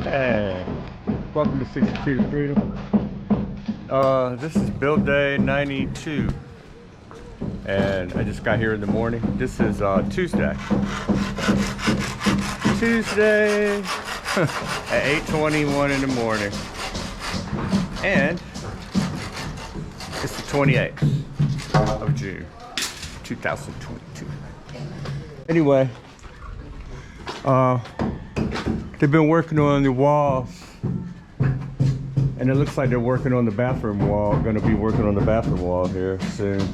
Hey, welcome to 62 to Freedom. This is build day 92, and I just got here in the morning. This is Tuesday at 8:21 in the morning, and it's the 28th of June 2022. Anyway, they've been working on the walls, and it looks like they're working on the bathroom wall. Going to be working on the bathroom wall here soon.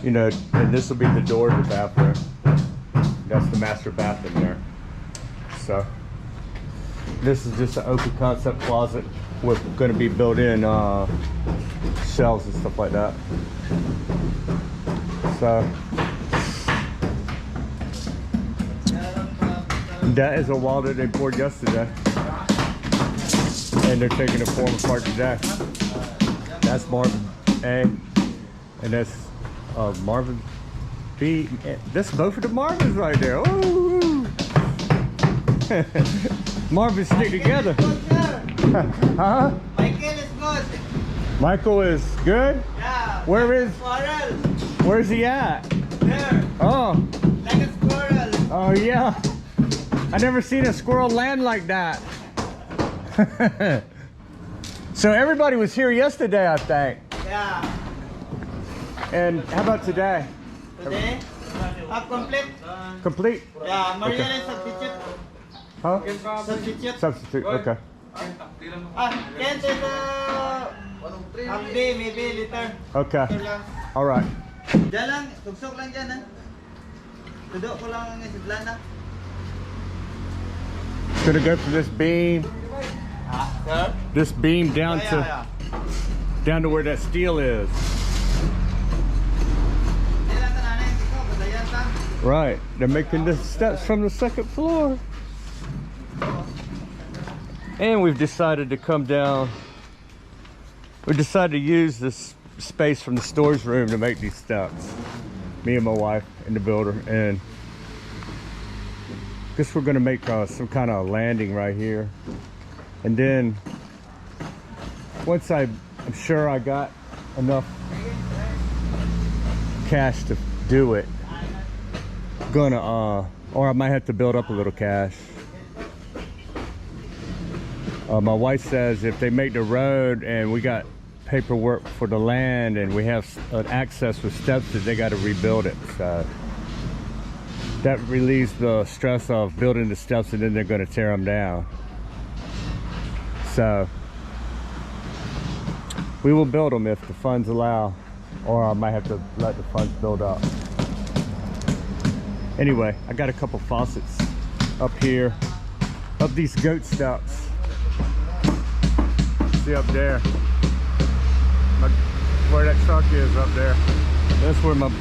You know, and this will be the door to the bathroom. That's the master bathroom there. So this is just an open concept closet with going to be built-in shelves and stuff like that. So that is a wall that they poured yesterday, and they're taking the form apart today. That's Marvin A, and that's Marvin B. That's both of the Marvins right there. Ooh. Marvin stick together. Huh? Michael is good. Michael is good? Yeah. Where's he at? There. Oh. Like a squirrel. Oh yeah. I never seen a squirrel land like that. So everybody was here yesterday, I think. Yeah. And how about today? Today? Complete. Complete? Yeah, Marian is substitute. Huh? Substitute. Substitute, okay. Kent is half day, maybe later. Okay. Later lang. All right. Diyan lang, tugsok lang dyan ha. Tudok ko lang ang isidlan na. Gonna go from this beam, Sir? this beam down down to where that steel is. Right. They're making the steps from the second floor. And we've decided to come down. We decided to use this space from the storage room to make these steps. Me and my wife and the builder, and guess we're gonna make some kind of landing right here. And then once I'm sure I got enough cash to do it, gonna or I might have to build up a little cash. My wife says if they make the road and we got paperwork for the land and we have an access with steps, that they got to rebuild it. So that relieves the stress of building the steps and then they're going to tear them down. So we will build them if the funds allow, or I might have to let the funds build up. Anyway, I got a couple faucets up here, up these goat steps. See up there, where that truck is up there. That's where my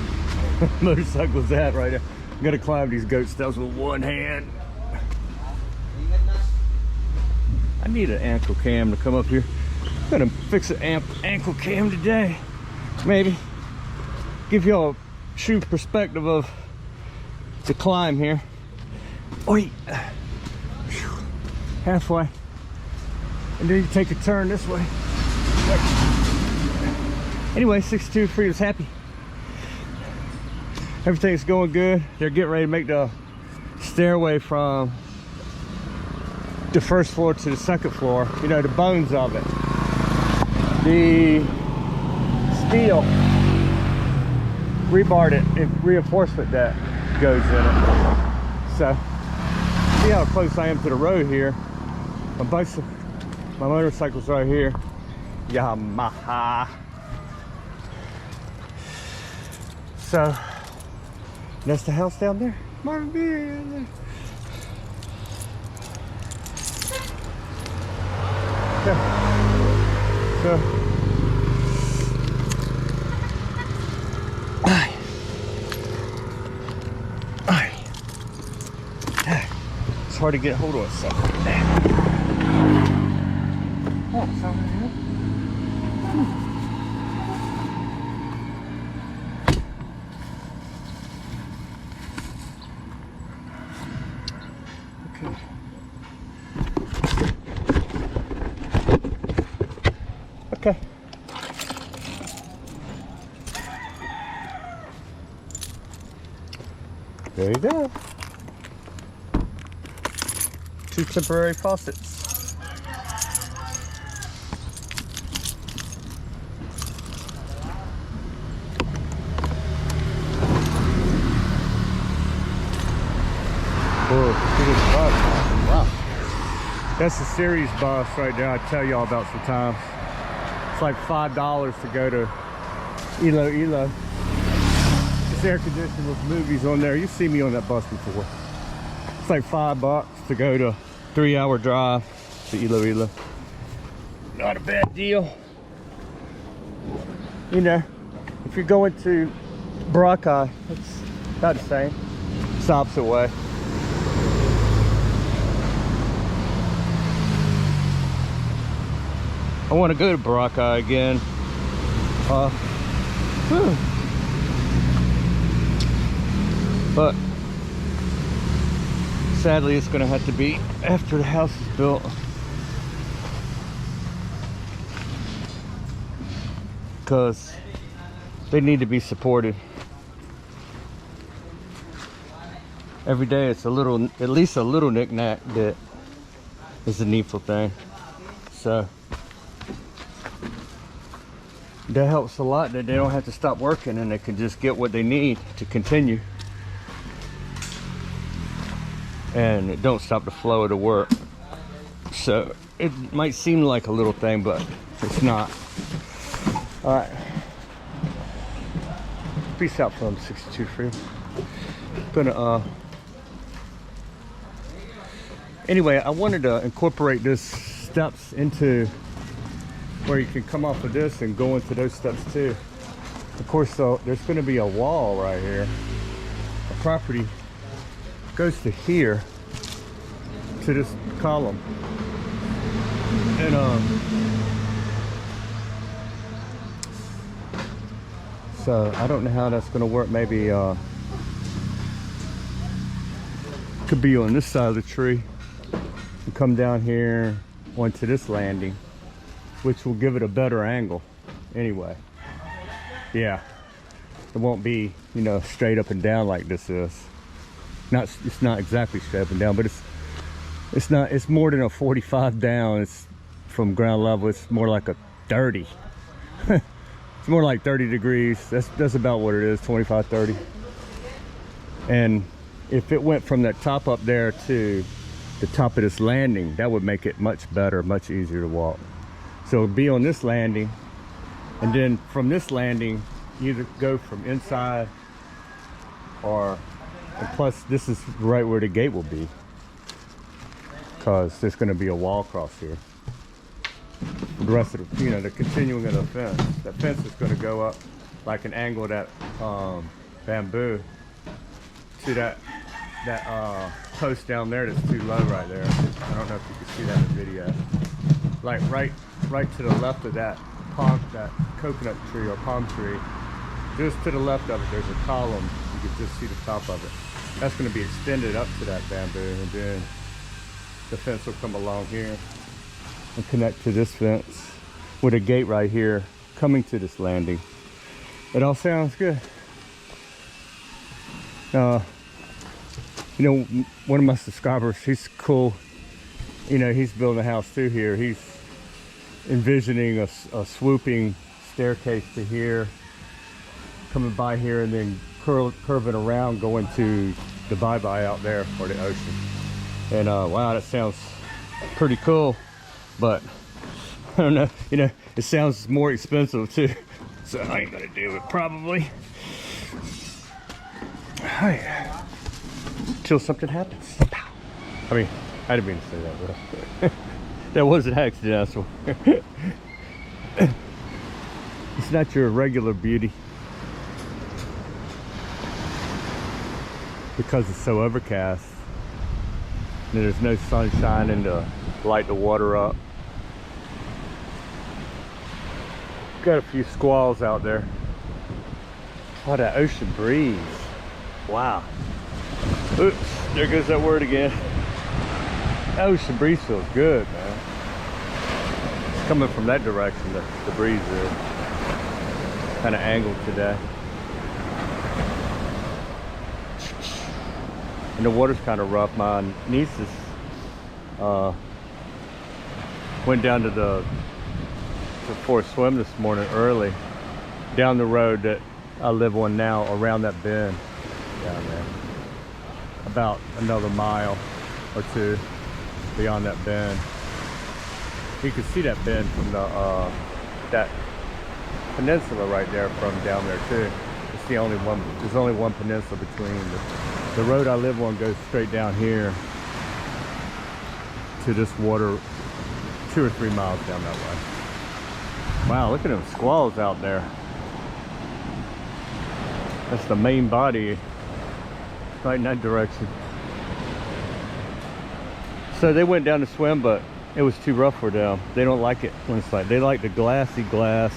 motorcycle's at right there. I'm gonna climb these goat steps with one hand. I need an ankle cam to come up here. I'm gonna fix an ankle cam today. Maybe give y'all a true perspective of the climb here. Oi. Halfway. And then you take a turn this way. Anyway, 62 Freedom's happy. Everything's going good. They're getting ready to make the stairway from the first floor to the second floor. You know, the bones of it. The steel rebarred it and reinforcement that goes in it. So, see how close I am to the road here. My motorcycle's right here. Yamaha. So that's the house down there. Marvin B. Yeah. So it's hard to get hold of stuff. Oh, it's over here. Okay. There you go. 2 temporary faucets. Whoa, look at this bus. Wow. That's the series bus right there I tell y'all about sometimes. It's like $5 to go to Iloilo. It's air conditioned with movies on there. You've seen me on that bus before. It's like $5 to go to 3-hour drive to Iloilo. Not a bad deal. You know, if you're going to Boracay, it's about the same. It's the opposite way. I want to go to Boracay again. But sadly, it's going to have to be after the house is built, because they need to be supported. Every day it's a little, at least a little knick-knack that is a needful thing. So that helps a lot, that they don't have to stop working and they can just get what they need to continue. And it don't stop the flow of the work. So it might seem like a little thing, but it's not. All right. Peace out from 62 Free. Gonna anyway, I wanted to incorporate this steps into where you can come off of this and go into those steps too. Of course, so there's going to be a wall right here. The property goes to here, to this column, and so I don't know how that's going to work. Maybe could be on this side of the tree and come down here onto this landing, which will give it a better angle anyway. Yeah, it won't be, you know, straight up and down like this is. It's not exactly straight up and down, but it's more than a 45 down. It's from ground level. It's more like a 30. It's more like 30 degrees. That's about what it is, 25, 30. And if it went from that top up there to the top of this landing, that would make it much better, much easier to walk. So it'd be on this landing, and then from this landing, either go from inside or, and plus this is right where the gate will be, because there's going to be a wall across here. The rest of the, you know, the continuing of the fence. That fence is going to go up like an angle of that bamboo to that post down there that's too low right there. I don't know if you can see that in the video. Like right to the left of that coconut tree or palm tree, just to the left of it, there's a column. You can just see the top of it. That's going to be extended up to that bamboo, and then the fence will come along here and connect to this fence with a gate right here coming to this landing. It all sounds good. You know, one of my subscribers, he's cool. You know, he's building a house too here. He's envisioning a swooping staircase to here, coming by here, and then curving around, going to the bye-bye out there, or the ocean. And wow, that sounds pretty cool, but I don't know, you know, it sounds more expensive too, so I ain't gonna do it probably. All right, until something happens. I mean, I didn't mean to say that, but that was an accident, I swear. It's not your regular beauty, because it's so overcast and there's no sun shining to light the water up. Got a few squalls out there. Oh, that ocean breeze. Wow. Oops, there goes that word again. That ocean breeze feels good, man. It's coming from that direction, the breeze is kind of angled today. and the water's kind of rough. My nieces went down for a swim this morning early, down the road that I live on now, around that bend down there, about another mile or two beyond that bend. You can see that bend from the that peninsula right there from down there too. It's the only one. There's only one peninsula between. The road I live on goes straight down here to this water, 2 or 3 miles down that way. Wow, look at them squalls out there. That's the main body right in that direction. So they went down to swim, but it was too rough for them. They don't like it when it's like, they like the glassy glass.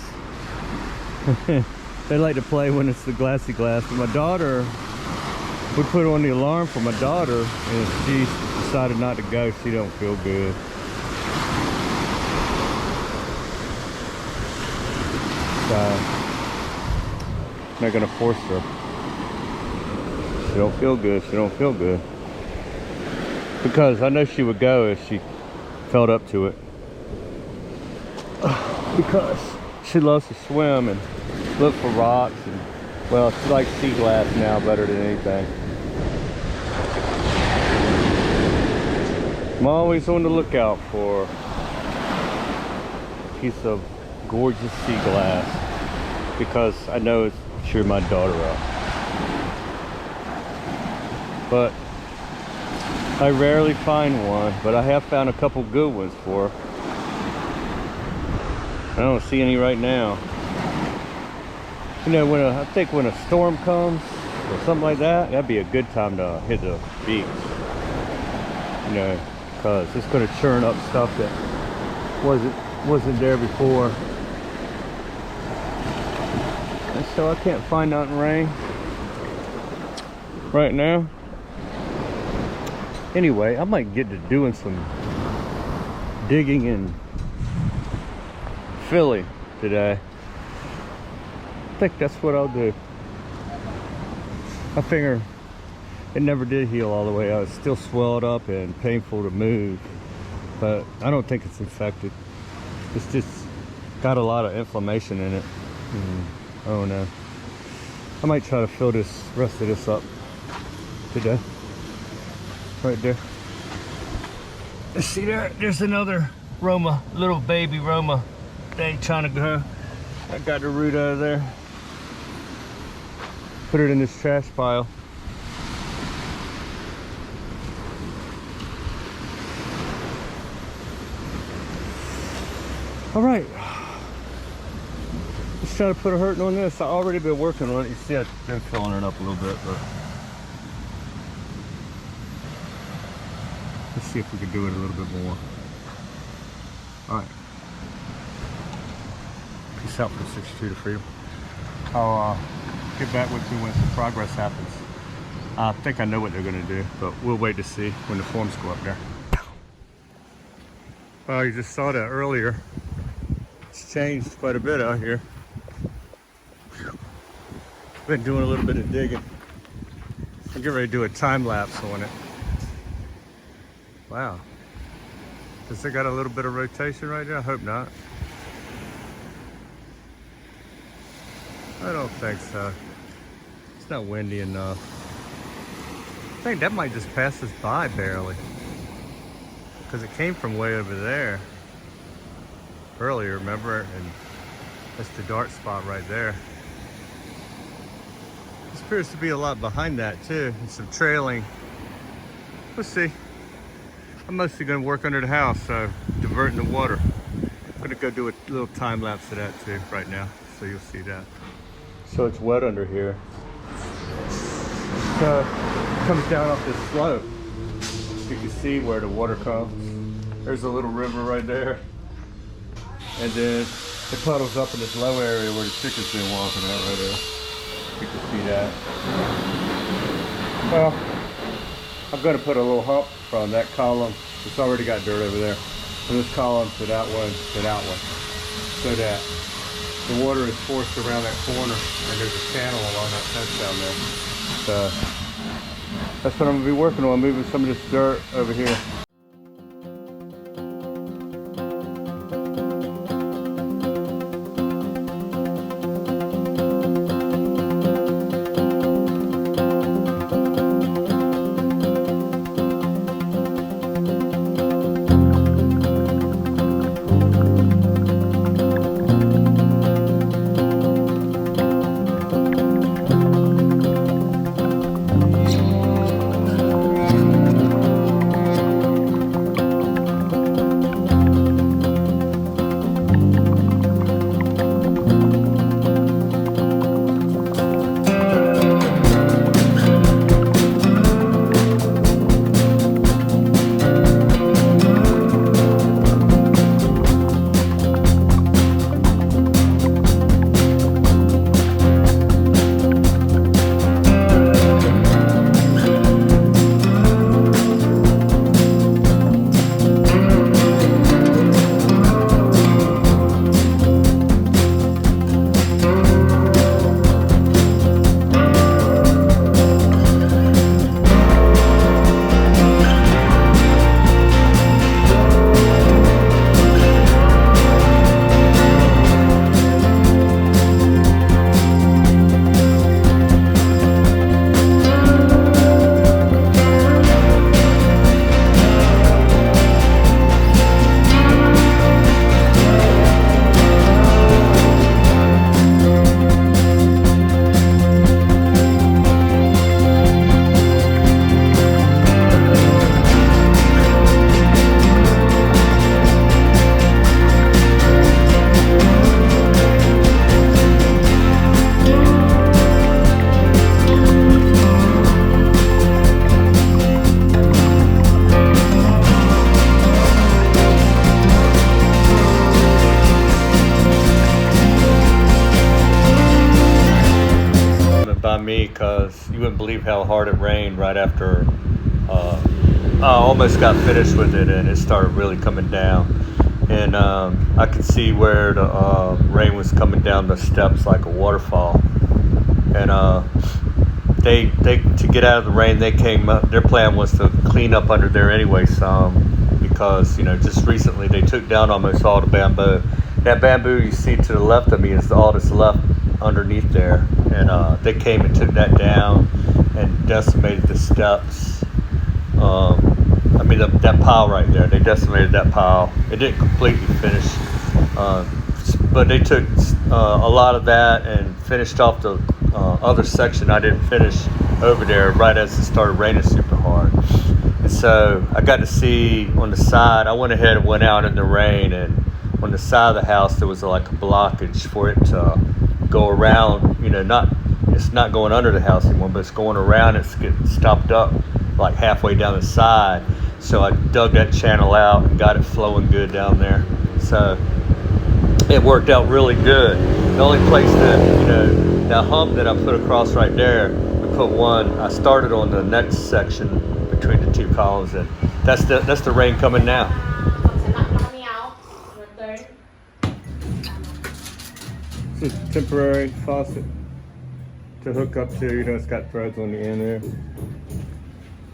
They like to play when it's the glassy glass. But my daughter, we put on the alarm for my daughter, and she decided not to go. She don't feel good. So I'm not gonna force her. She don't feel good. She don't feel good. Because I know she would go if she felt up to it. Because she loves to swim and look for rocks, and well, she likes sea glass now better than anything. I'm always on the lookout for a piece of gorgeous sea glass, because I know it's cheer my daughter up. But I rarely find one, but I have found a couple good ones for her. I don't see any right now. You know, I think when a storm comes or something like that, that'd be a good time to hit the beach. You know, because it's going to churn up stuff that wasn't there before. And so I can't find nothing rain right now. Anyway, I might get to doing some digging in Philly today. I think that's what I'll do. I figure it never did heal all the way out. It's still swelled up and painful to move, but I don't think it's infected. It's just got a lot of inflammation in it. I don't know. I might try to fill this rest of this up today. Right there. See there? There's another Roma, little baby Roma. They ain't trying to go. I got the root out of there. Put it in this trash pile. All right. Let's try to put a hurting on this. I've already been working on it. You see, I've been filling it up a little bit, but let's see if we can do it a little bit more. All right. Peace out from 62 to Freedom. I'll get back with you when some progress happens. I think I know what they're going to do, but we'll wait to see when the forms go up there. Well, you just saw that earlier. It's changed quite a bit out here. Been doing a little bit of digging. I'm getting ready to do a time lapse on it. Wow. Does it got a little bit of rotation right there? I hope not. I don't think so. It's not windy enough. I think that might just pass us by barely, because it came from way over there earlier, remember? And that's the dark spot right there. This appears to be a lot behind that too, and some trailing. We'll see. I'm mostly going to work under the house, so diverting the water. I'm going to go do a little time lapse of that too right now, so you'll see that. So it's wet under here. So it comes down off this slope. You can see where the water comes. There's a little river right there. And then it puddles up in this low area where the chickens been walking out right there. You can see that. Well, I'm going to put a little hump from that column. It's already got dirt over there. From this column to that one to that one. So that the water is forced around that corner, and there's a channel along that fence down there. So That's what I'm gonna be working on, moving some of this dirt over here. Me, because you wouldn't believe how hard it rained right after I almost got finished with it, and it started really coming down, and I could see where the rain was coming down the steps like a waterfall. And they to get out of the rain, they came up, their plan was to clean up under there anyway some, because just recently they took down almost all the bamboo. That bamboo you see to the left of me is all that's left underneath there, and they came and took that down and decimated the steps. I mean that pile right there, they decimated that pile. It didn't completely finish, but they took a lot of that and finished off the other section I didn't finish over there right as it started raining super hard. And so I got to see on the side, I went ahead and went out in the rain, and on the side of the house there was like a blockage for it to go around, it's not going under the house anymore, but it's going around. It's getting stopped up like halfway down the side. So I dug that channel out and got it flowing good down there. So it worked out really good. The only place that, that hump that I put across right there, we put one, I started on the next section between the two columns, and that's the rain coming now. It's a temporary faucet to hook up to, it's got threads on the end there.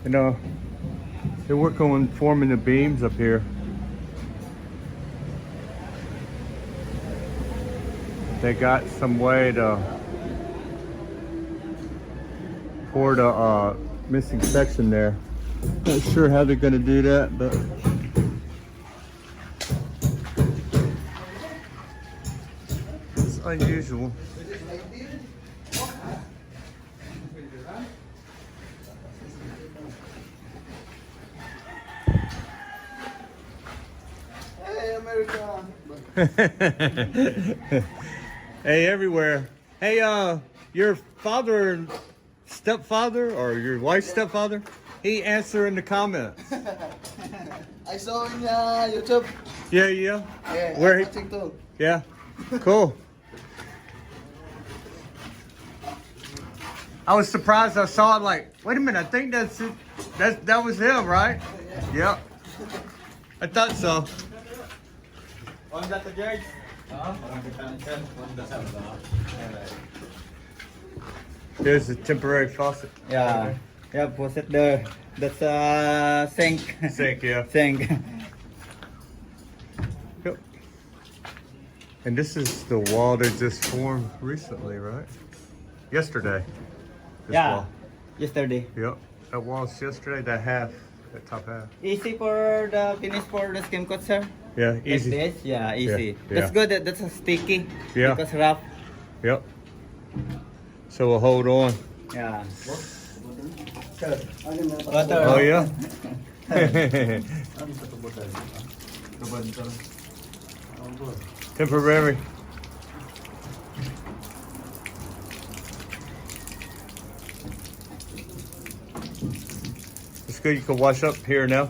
And they work on forming the beams up here. They got some way to pour the missing section there. Not sure how they're gonna do that, but it's unusual. Hey, America. Hey, everywhere. Hey, your father, stepfather, or your wife's stepfather, he answered in the comments. I saw in YouTube. Yeah. Yeah, Where he? watching too. Yeah. Cool. I was surprised. I saw it. Like, wait a minute. I think that's it. That was him, right? Yeah. Yep. I thought so. Here's a temporary faucet. Yeah. Yeah, faucet there. That's sink. Sink, yeah. Sink. Yep. And this is the wall that just formed recently, right? Yesterday. This Yeah. wall. Yesterday. Yep. That wall's yesterday, that half, that top half. Easy for the finish for the skim coat, sir. Yeah, easy. Like this? Yeah, easy. Yeah, That's yeah. good. That's a sticky. Yeah. Because rough. Yep. So we'll hold on. Yeah. Water. Oh yeah? Temporary. It's good, you can wash up here now.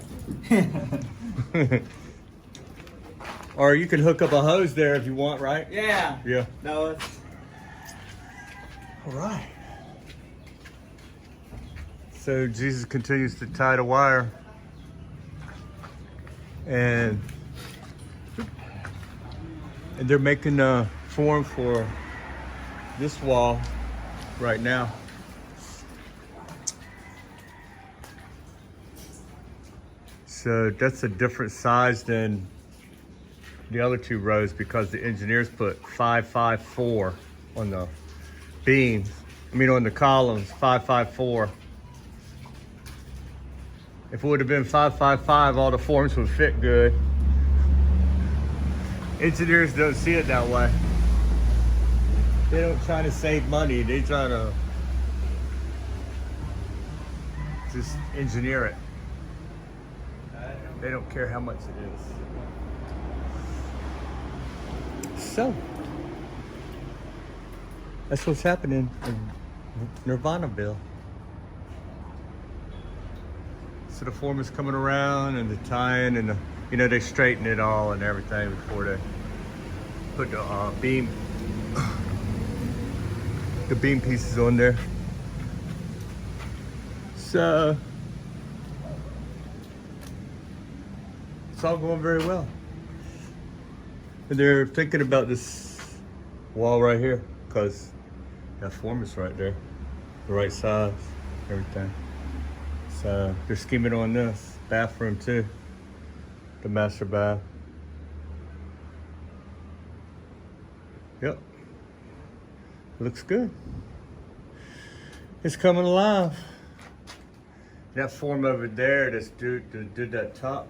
Or you can hook up a hose there if you want, right? Yeah. Yeah. That was. All right. So Jesus continues to tie the wire. And they're making a form for this wall right now. So that's a different size than the other two rows because the engineers put 554 on the beams. I mean on the columns, 554. If it would have been 555, all the forms would fit good. Engineers don't see it that way. They don't try to save money. They try to just engineer it. They don't care how much it is. So, that's what's happening in Nirvanaville. So the form is coming around and the tying and they straighten it all and everything before they put the beam pieces on there. So it's all going very well. And they're thinking about this wall right here because that form is right there, the right size, everything. So they're scheming on this bathroom too, the master bath. Yep, looks good. It's coming alive. That form over there, this dude that did that top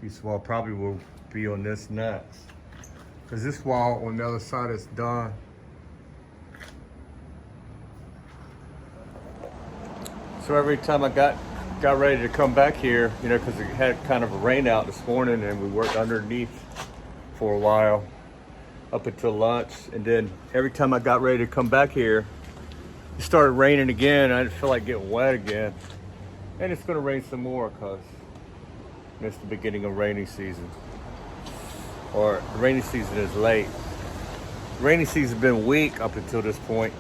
piece of wall probably will be on this next. Because this wall on the other side is done. So every time I got ready to come back here, because it had kind of a rain out this morning and we worked underneath for a while up until lunch. And then every time I got ready to come back here, it started raining again. I didn't feel like getting wet again. And it's gonna rain some more because it's the beginning of rainy season. Or the rainy season is late. Rainy season's been weak up until this point.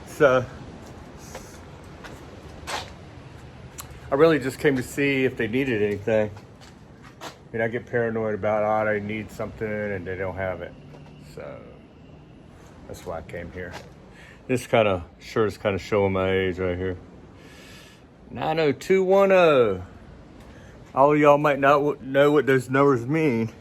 So I really just came to see if they needed anything. I get paranoid about, they need something and they don't have it. So that's why I came here. This shirt is kind of showing my age right here. 90210. All of y'all might not know what those numbers mean.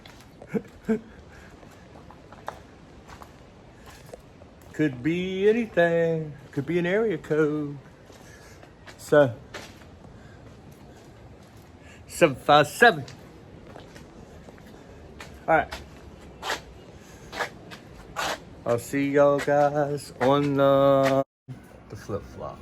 Could be anything. Could be an area code. So 757. All right. I'll see y'all guys on the flip-flop.